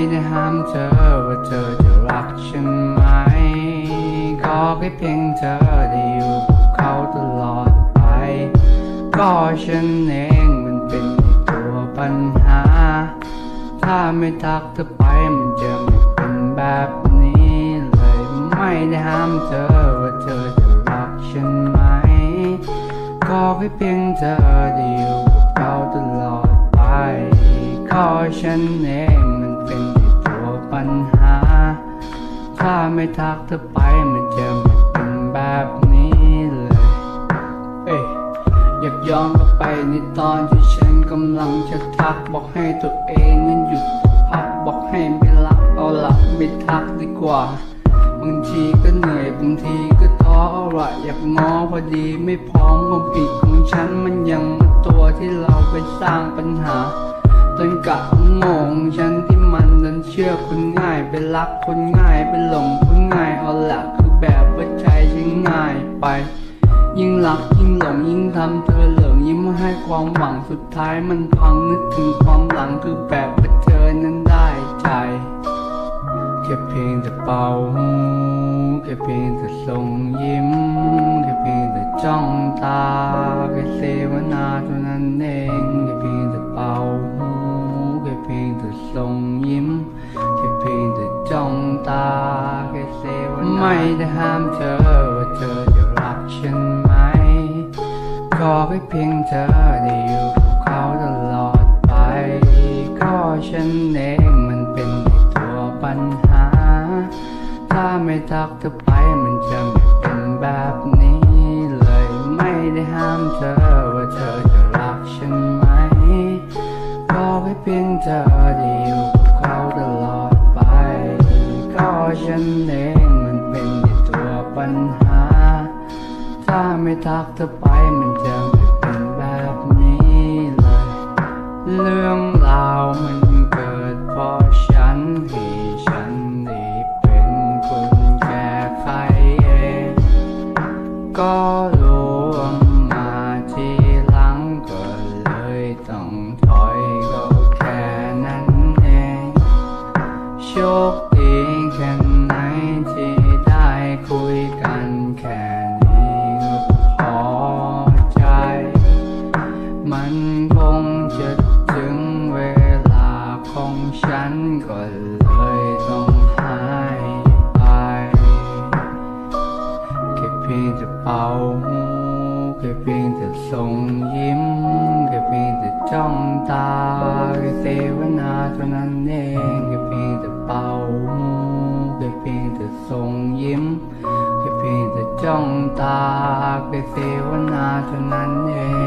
ได้ห้ามเธอว่าเธอจะรักฉันไหมขอแค่เพียงเธอได้อยู่กับเขาตลอดไปก็ฉันเองมันเป็นตัวปัญหาถ้าไม่ทักเธอไปมันจะไม่เป็นแบบนี้เลยไม่ได้ห้ามเธอว่าเธอจะรักฉันไหมขอแค่เพียงเธอได้อยู่กับเขาตลอดไปก็ฉันเองมันเป็นตัวปัญหาถ้าไม่ทักเธอไปมันจะไม่เป็นแบบนี้เลยอยากย้อนกลับไปในตอนที่ฉันกำลังจะทักบอกให้ตัวเองนั้นหยุดพักบอกให้ไม่รักเอาละไม่ทักดีกว่าบางทีก็เหนื่อยบางทีก็ท้อว่าอยากง้อพอดีไม่พร้อมความผิดของฉันมันยังตัวที่เราไปสร้างปัญหาจนกะโง่ของฉันที่มันดันเชื่อคนง่ายไปรักคนง่ายไปหลงคนง่ายเอาละคือแบบว่าใจฉันง่ายไปยิ่งรักยิ่งหลงยิ่งทำเธอเหลิงยิ่งไม่ให้ความหวังสุดท้ายมันพังนึกถึงความหลังคือแบบว่าเธอนั้นได้ใจแค่เพียงแต่เป่าหูแค่เพียงแต่ส่งยิ้มแค่เพียงแต่จ้องตาแค่เสวนาเท่านั้นเองแค่เพียงแต่เป่าหูแค่เพียงแต่ส่งยิ้มแค่เพียงแต่จ้องตาแค่เสวนาไม่ได้ห้ามเธอว่าเธอจะรักฉันไหมขอแค่เพียงเธอได้อยู่กับเขาตลอดไปก็ฉันเองมันเป็นตัวปัญหาถ้าไม่ทักเธอไปมันจะไม่เป็นแบบนี้เลยไม่ได้ห้ามเธอว่าเธอจะรักฉันไหมขอแค่เพียงเธอได้อยู่กับเขาตลอดไปก็ฉันเองมันเป็นตัวปัญหาถ้าไม่ทักเธอไปมันจะไม่เป็นแบบนี้เลยเรื่องราวมันเกิดเพราะฉันให้ฉันได้เป็นคนแก้ไขเองก็รู้มาทีหลังก็เลยต้องถอยก็แค่นั้นเองโชคดีแค่ไหนที่ได้คุยกันแค่นี้ก็พอใจมันคงจะถึงเวลาของฉันก็เลยต้องหายไปแค่เพียงแต่เป่าหูแค่เพียงแต่ส่งยิ้มแค่เพียงแต่จ้องตาแค่เสวนาเท่านั้นเองแค่เพียงแต่เป่าหูแค่เพียงแต่ส่งยิ้มแค่เพียงแต่จ้องตาแค่เสวนาเท่านั้นเอง